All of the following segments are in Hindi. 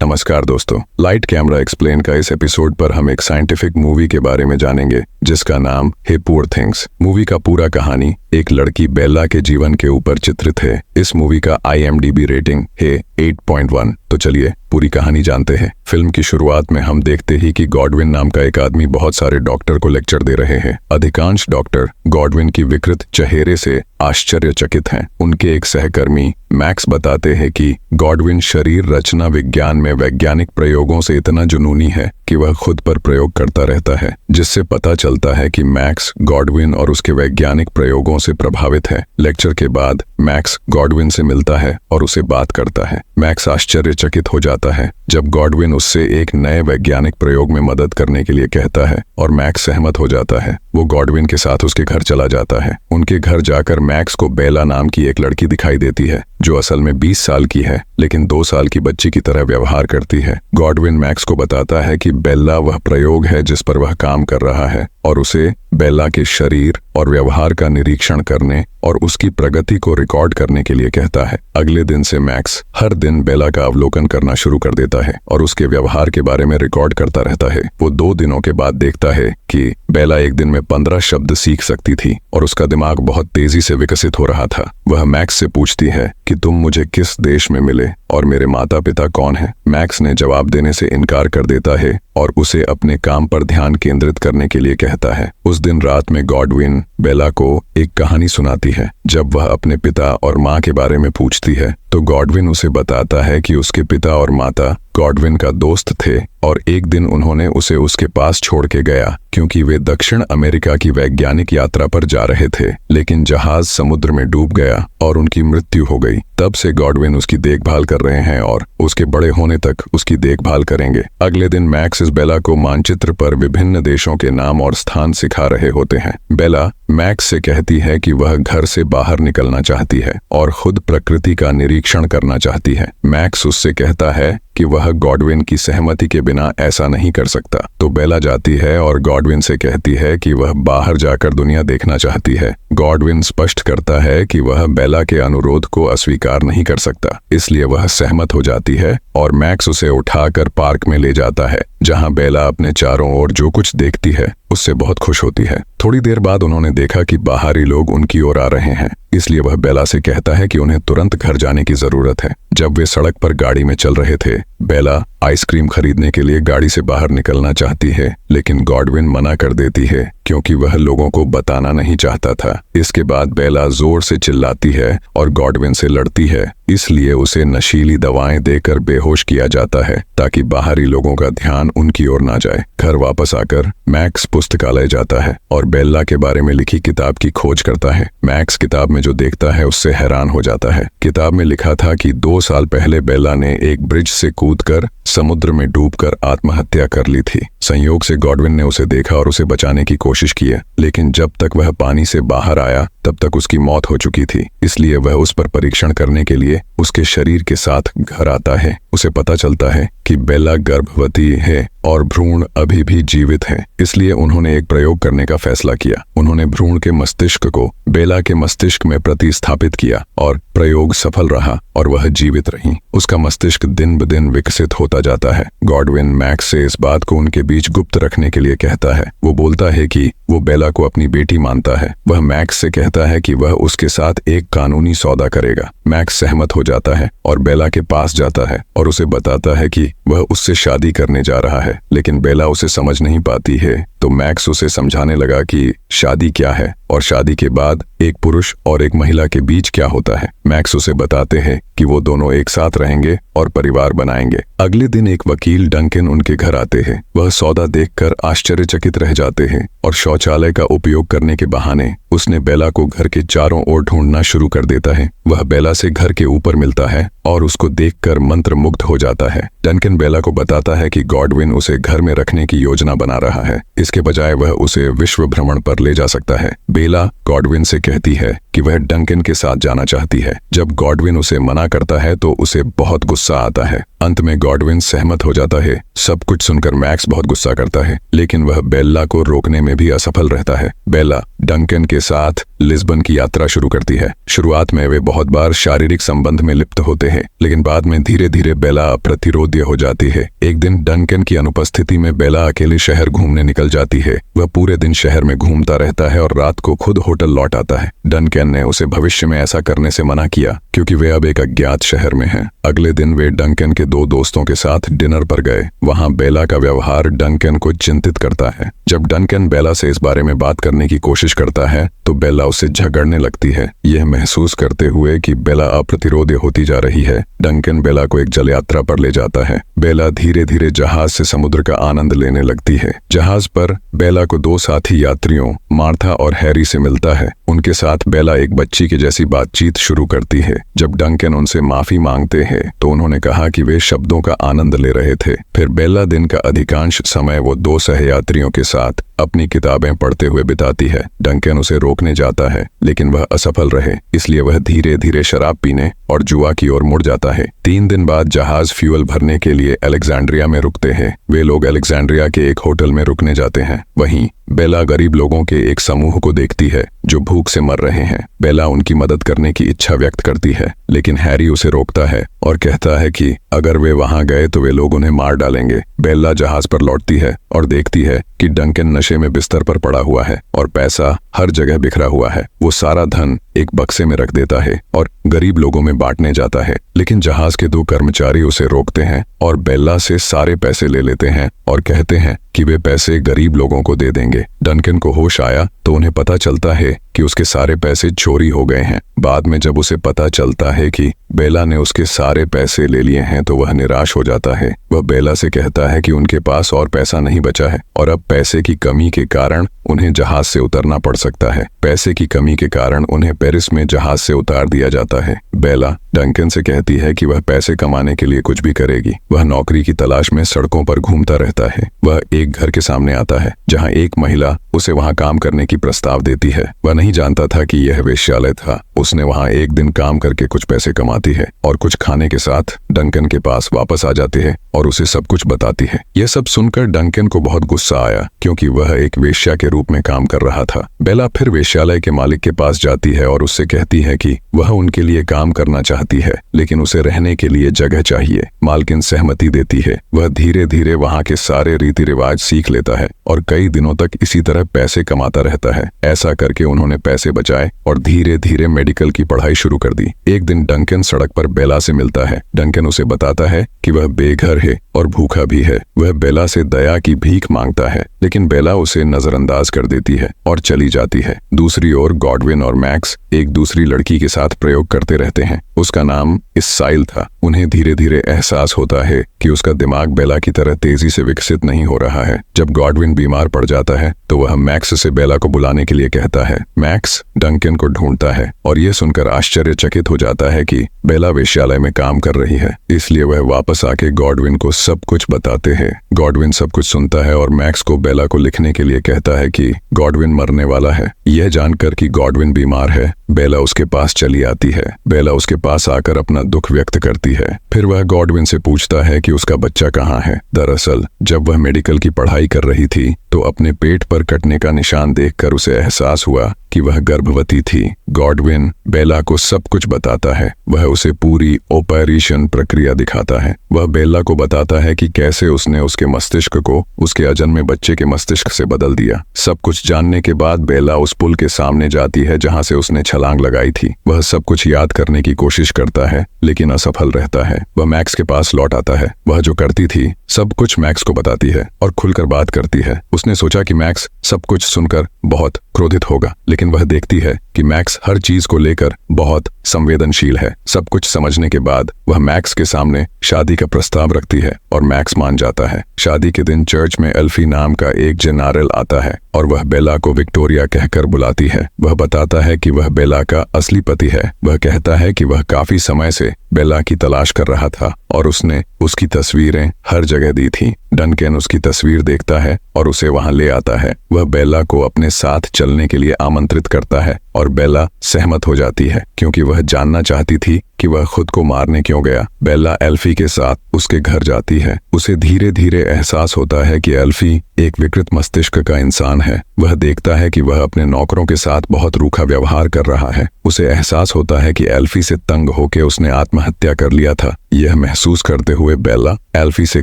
नमस्कार दोस्तों, लाइट कैमरा एक्सप्लेन का इस एपिसोड पर हम एक साइंटिफिक मूवी के बारे में जानेंगे जिसका नाम है पुअर थिंग्स। मूवी का पूरा कहानी एक लड़की बेला के जीवन के ऊपर चित्रित है। इस मूवी का IMDb रेटिंग है 8.1। तो चलिए पूरी कहानी जानते हैं। फिल्म की शुरुआत में हम देखते ही कि गॉडविन नाम का एक आदमी बहुत सारे डॉक्टर को लेक्चर दे रहे हैं। अधिकांश डॉक्टर गॉडविन की विकृत चेहरे से आश्चर्यचकित हैं। उनके एक सहकर्मी मैक्स बताते हैं कि गॉडविन शरीर रचना विज्ञान में वैज्ञानिक प्रयोगों से इतना जुनूनी है कि वह खुद पर प्रयोग करता रहता है, जिससे पता चलता है कि मैक्स गॉडविन और उसके वैज्ञानिक प्रयोगों से प्रभावित है। लेक्चर के बाद मैक्स गॉडविन से मिलता है और उसे बात करता है। मैक्स आश्चर्यचकित हो जाता है जब गॉडविन उससे एक नए वैज्ञानिक प्रयोग में मदद करने के लिए कहता है और मैक्स सहमत हो जाता है। वो गॉडविन के साथ उसके घर चला जाता है। उनके घर जाकर मैक्स को बेला नाम की एक लड़की दिखाई देती है जो असल में 20 साल की है लेकिन 2 साल की बच्ची की तरह व्यवहार करती है। गॉडविन मैक्स को बताता है कि बेला वह प्रयोग है जिस पर वह काम कर रहा है और उसे बेला के शरीर और व्यवहार का निरीक्षण करने और उसकी प्रगति को रिकॉर्ड करने के लिए कहता है। अगले दिन से मैक्स हर दिन बेला का अवलोकन करना शुरू कर देता है और उसके व्यवहार के बारे में रिकॉर्ड करता रहता है। वो 2 दिनों के बाद देखता है कि बेला एक दिन में 15 शब्द सीख सकती थी और उसका दिमाग बहुत तेजी से विकसित हो रहा था। वह मैक्स से पूछती है कि तुम मुझे किस देश में मिले और मेरे माता पिता कौन हैं? मैक्स ने जवाब देने से इनकार कर देता है और उसे अपने काम पर ध्यान केंद्रित करने के लिए कहता है। उस दिन रात में गॉडविन बेला को एक कहानी सुनाती है। जब वह अपने पिता और माँ के बारे में पूछती है तो गॉडविन उसे बताता है कि उसके पिता और माता गॉडविन का दोस्त थे और एक दिन उन्होंने उसे उसके पास छोड़ के गया क्योंकि वे दक्षिण अमेरिका की वैज्ञानिक यात्रा पर जा रहे थे, लेकिन जहाज समुद्र में डूब गया और उनकी मृत्यु हो गई। तब से गॉडविन उसकी देखभाल कर रहे हैं और उसके बड़े होने तक उसकी देखभाल करेंगे। अगले दिन मैक्स इस बेला को मानचित्र पर विभिन्न देशों के नाम और स्थान सिखा रहे होते हैं। बेला मैक्स से कहती है कि वह घर से बाहर निकलना चाहती है और खुद प्रकृति का निरीक्षण करना चाहती है। मैक्स उससे कहता है कि वह गॉडविन की सहमति के बिना ऐसा नहीं कर सकता। तो बेला जाती है और गॉडविन से कहती है कि वह बाहर जाकर दुनिया देखना चाहती है। गॉडविन स्पष्ट करता है कि वह बेला के अनुरोध को अस्वीकार नहीं कर सकता, इसलिए वह सहमत हो जाती है और मैक्स उसे उठाकर पार्क में ले जाता है जहां बेला अपने चारों ओर जो कुछ देखती है उससे बहुत खुश होती है। थोड़ी देर बाद उन्होंने देखा कि बाहरी लोग उनकी ओर आ रहे हैं, इसलिए वह बेला से कहता है कि उन्हें तुरंत घर जाने की जरूरत है। जब वे सड़क पर गाड़ी में चल रहे थे, बेला आइसक्रीम खरीदने के लिए गाड़ी से बाहर निकलना चाहती है, लेकिन गॉडविन मना कर देती है क्योंकि वह लोगों को बताना नहीं चाहता था। इसके बाद बेला जोर से चिल्लाती है और गॉडविन से लड़ती है, इसलिए उसे नशीली दवाएं देकर बेहोश किया जाता है ताकि बाहरी लोगों का ध्यान उनकी ओर ना जाए। घर वापस आकर मैक्स पुस्तकालय जाता है और बेला के बारे में लिखी किताब की खोज करता है। मैक्स किताब में जो देखता है उससे हैरान हो जाता है। किताब में लिखा था कि 2 साल पहले बेला ने एक ब्रिज से कूदकर समुद्र में डूबकर आत्महत्या कर ली थी। संयोग से गॉडविन ने उसे देखा और उसे बचाने की कोशिश की, लेकिन जब तक वह पानी से बाहर आया तब तक उसकी मौत हो चुकी थी। इसलिए वह उस पर परीक्षण करने के लिए उसके शरीर के साथ घर आता है। उसे पता चलता है कि बेला गर्भवती है और भ्रूण अभी भी जीवित है, इसलिए उन्होंने एक प्रयोग करने का फैसला किया। उन्होंने भ्रूण के मस्तिष्क को बेला के मस्तिष्क में प्रतिस्थापित किया और प्रयोग सफल रहा और वह जीवित रही। उसका मस्तिष्क दिन ब दिन विकसित होता जाता है। गॉडविन मैक्स से इस बात को उनके बीच गुप्त रखने के लिए कहता है। वो बोलता है कि वो बेला को अपनी बेटी मानता है। वह मैक्स से कहता है कि वह उसके साथ एक कानूनी सौदा करेगा। मैक्स सहमत हो जाता है और बेला के पास जाता है और उसे बताता है कि वह उससे शादी करने जा रहा है, लेकिन बेला उसे समझ नहीं पाती है। तो मैक्स उसे समझाने लगा कि शादी क्या है और शादी के बाद एक पुरुष और एक महिला के बीच क्या होता है। मैक्स उसे बताते हैं कि वो दोनों एक साथ रहेंगे और परिवार बनाएंगे। अगले दिन एक वकील डंकन उनके घर आते हैं। वह सौदा देखकर आश्चर्यचकित रह जाते हैं और शौचालय का उपयोग करने के बहाने उसने बेला को घर के चारों ओर ढूंढना शुरू कर देता है। वह बेला से घर के ऊपर मिलता है और उसको देखकर मंत्रमुग्ध हो जाता है। डंकन बेला को बताता है कि गॉडविन उसे घर में रखने की योजना बना रहा है, इसके बजाय वह उसे विश्व भ्रमण पर ले जा सकता है। बेला गॉडविन से कहती है कि वह डंकन के साथ जाना चाहती है। जब गॉडविन उसे मना करता है तो उसे बहुत गुस्सा आता है। अंत में गॉडविन सहमत हो जाता है। सब कुछ सुनकर मैक्स बहुत गुस्सा करता है, लेकिन वह बेला को रोकने में भी असफल रहता है। बेला डंकन के साथ लिस्बन की यात्रा शुरू करती है। शुरुआत में वे बहुत बार शारीरिक संबंध में लिप्त होते हैं, लेकिन बाद में धीरे धीरे बेला अप्रतिरोध्य हो जाती है। एक दिन डंकन की अनुपस्थिति में बेला अकेले शहर घूमने निकल जाती है। वह पूरे दिन शहर में घूमता रहता है और रात को खुद होटल लौट आता है। डंकन ने उसे भविष्य में ऐसा करने से मना किया, क्योंकि वे अब एक अज्ञात शहर में हैं। अगले दिन वे डंकन के 2 दोस्तों के साथ डिनर पर गए। वहां बेला का व्यवहार डंकन को चिंतित करता है। जब डंकन बेला से इस बारे में बात करने की कोशिश करता है तो बेला उससे झगड़ने लगती है। यह महसूस करते हुए कि बेला अप्रतिरोध्य होती जा रही है, डंकन बेला को एक जल यात्रा पर ले जाता है। बेला धीरे धीरे जहाज से समुद्र का आनंद लेने लगती है। जहाज पर बेला को 2 साथी यात्रियों मार्था और हैरी से मिलता है। उनके साथ बेला एक बच्ची की जैसी बातचीत शुरू करती है। जब डंकन उनसे माफी मांगते हैं तो उन्होंने कहा कि वे शब्दों का आनंद ले रहे थे। फिर बेला दिन का अधिकांश समय वो 2 सहयात्रियों के साथ अपनी किताबें पढ़ते हुए बिताती है। डंकन उसे रोकने जाता है, लेकिन वह असफल रहे, इसलिए वह धीरे धीरे शराब पीने और जुआ की ओर मुड़ जाता है। 3 दिन बाद जहाज फ्यूल भरने के लिए अलेक्जेंड्रिया में रुकते हैं। वे लोग अलेक्जेंड्रिया के एक होटल में रुकने जाते हैं। वहीं बेला गरीब लोगों के एक समूह को देखती है जो भूख से मर रहे हैं। बेला उनकी मदद करने की इच्छा व्यक्त करती है, लेकिन हैरी उसे रोकता है और कहता है कि अगर वे वहां गए तो वे लोग उन्हें मार डालेंगे। बेला जहाज पर लौटती है और देखती है कि डंकन नशे में बिस्तर पर पड़ा हुआ है और पैसा हर जगह बिखरा हुआ है। वो सारा धन एक बक्से में रख देता है और गरीब लोगों में बांटने जाता है, लेकिन जहाज के 2 कर्मचारी उसे रोकते हैं और बेला से सारे पैसे ले लेते हैं और कहते हैं कि वे पैसे गरीब लोगों को दे देंगे। डंकन को होश आया तो उन्हें पता चलता है कि उसके सारे पैसे चोरी हो गए हैं। बाद में जब उसे पता चलता है कि बेला ने उसके सारे पैसे ले लिए हैं तो वह निराश हो जाता है। वह बेला से कहता है कि उनके पास और पैसा नहीं बचा है और अब पैसे की कमी के कारण उन्हें जहाज से उतरना पड़ सकता है। पैसे की कमी के कारण उन्हें पेरिस में जहाज से उतार दिया जाता है। बेला डंकन से कहती है कि वह पैसे कमाने के लिए कुछ भी करेगी। वह नौकरी की तलाश में सड़कों पर घूमता रहता है। वह एक घर के सामने आता है जहां एक महिला उसे वहां काम करने की प्रस्ताव देती है। वह नहीं जानता था कि यह वेश्यालय था। उसने वहां एक दिन काम करके कुछ पैसे कमाती है और कुछ खाने के साथ डंकन के पास वापस आ जाती है और उसे सब कुछ बताती है। यह सब सुनकर डंकन को बहुत गुस्सा आया, क्योंकि वह एक वेश्या के रूप में काम कर रहा था। बेला फिर वेश्यालय के मालिक के पास जाती है और उससे कहती है कि वह उनके लिए काम करना चाहती है, लेकिन उसे रहने के लिए जगह चाहिए। मालकिन सहमति देती है। वह धीरे धीरे वहां के सारे रीति रिवाज सीख लेता है और कई दिनों तक इसी तरह पैसे कमाता रहता है। ऐसा करके उन्होंने पैसे बचाए और धीरे धीरे मेडिकल की पढ़ाई शुरू कर दी। एक दिन डंकन सड़क पर बेला से मिलता है। डंकन उसे बताता है कि वह बेघर है और भूखा भी है। वह बेला से दया की भीख मांगता है, लेकिन बेला उसे नजरअंदाज कर देती है और चली जाती है। दूसरी ओर गॉडविन और मैक्स एक दूसरी लड़की के साथ प्रयोग करते रहते हैं। उसका नाम इस्साइल था। उन्हें धीरे धीरे एहसास होता है कि उसका दिमाग बेला की तरह तेजी से विकसित नहीं हो रहा है। जब गॉडविन बीमार पड़ जाता है तो वह मैक्स से बेला को बुलाने के लिए कहता है। मैक्स डंकन को ढूंढता है और यह सुनकर आश्चर्यचकित हो जाता है कि बेला वेश्यालय में काम कर रही है, इसलिए वह वापस आके गॉडविन को सब कुछ बताते हैं। गॉडविन सब कुछ सुनता है और मैक्स को बेला को लिखने के लिए कहता है कि गॉडविन मरने वाला है। यह जानकर कि गॉडविन बीमार है, बेला उसके पास चली आती है। बेला उसके पास आकर अपना दुख व्यक्त करती है। फिर वह गॉडविन से पूछता है कि उसका बच्चा कहाँ है। दरअसल जब वह मेडिकल की पढ़ाई कर रही थी तो अपने पेट पर कटने का निशान देखकर उसे एहसास हुआ कि वह गर्भवती थी। गॉडविन बेला को सब कुछ बताता है। वह उसे पूरी ऑपरेशन प्रक्रिया दिखाता है। वह बेला को बताता है कि कैसे उसने उसके मस्तिष्क को उसके अजन्मे बच्चे के मस्तिष्क से बदल दिया। सब कुछ जानने के बाद बेला उस पुल के सामने जाती है जहां से उसने छलांग लगाई थी। वह सब कुछ याद करने की कोशिश करता है, लेकिन असफल रहता है। वह मैक्स के पास लौट आता है। वह जो करती थी सब कुछ मैक्स को बताती है और खुलकर बात करती है। उसने सोचा कि मैक्स सब कुछ सुनकर बहुत क्रोधित होगा, लेकिन वह देखती है कि मैक्स हर चीज को लेकर बहुत संवेदनशील है। सब कुछ समझने के बाद वह मैक्स के सामने शादी का प्रस्ताव रखती है और मैक्स मान जाता है। शादी के दिन चर्च में एल्फी नाम का एक जनरल आता है और वह बेला को विक्टोरिया कहकर बुलाती है। वह बताता है कि वह बेला का असली पति है। वह कहता है कि वह काफी समय से बेला की तलाश कर रहा था और उसने उसकी तस्वीरें हर जगह दी थी। डंकन उसकी तस्वीर देखता है और उसे वहां ले आता है। वह बेला को अपने साथ चलने के लिए आमंत्रित करता है और बेला सहमत हो जाती है, क्योंकि वह जानना चाहती थी कि वह खुद को मारने क्यों गया। बेला एल्फी के साथ उसके घर जाती है। उसे धीरे धीरे एहसास होता है कि एल्फी एक विकृत मस्तिष्क का इंसान है। वह देखता है कि वह अपने नौकरों के साथ बहुत रूखा व्यवहार कर रहा है। उसे एहसास होता है कि एल्फी से तंग होकर उसने आत्महत्या कर लिया था। यह महसूस करते हुए बेला एल्फी से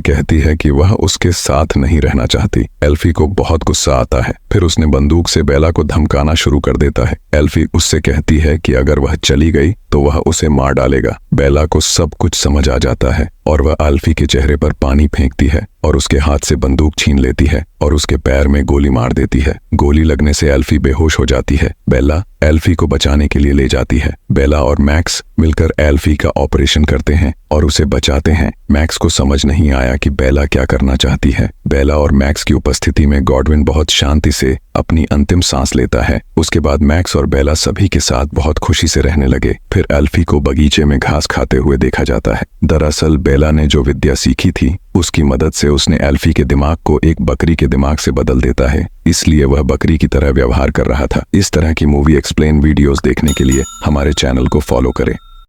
कहती है कि वह उसके साथ नहीं रहना चाहती। एल्फी को बहुत गुस्सा आता है। फिर उसने बंदूक से बेला को धमकाना शुरू कर देता है। एल्फी उससे कहती है कि अगर वह चली गई तो वह उसे मार डालेगा। बेला को सब कुछ समझ आ जाता है और वह एल्फी के चेहरे पर पानी फेंकती है और उसके हाथ से बंदूक छीन लेती है और उसके पैर में गोली मार देती है। गोली लगने से एल्फी बेहोश हो जाती है। बेला एल्फी को बचाने के लिए ले जाती है। बेला और मैक्स मिलकर एल्फी का ऑपरेशन करते हैं और उसे बचाते हैं। मैक्स को समझ नहीं आया कि बेला क्या करना चाहती है। बेला और मैक्स की उपस्थिति में गॉडविन बहुत शांति से अपनी अंतिम सांस लेता है। उसके बाद मैक्स और बेला सभी के साथ बहुत खुशी से रहने लगे। फिर एल्फी को बगीचे में घास खाते हुए देखा जाता है। दरअसल बेला ने जो विद्या सीखी थी उसकी मदद से उसने एल्फी के दिमाग को एक बकरी के दिमाग से बदल देता है, इसलिए वह बकरी की तरह व्यवहार कर रहा था। इस तरह की मूवी एक्सप्लेन वीडियोस देखने के लिए हमारे चैनल को फॉलो करें।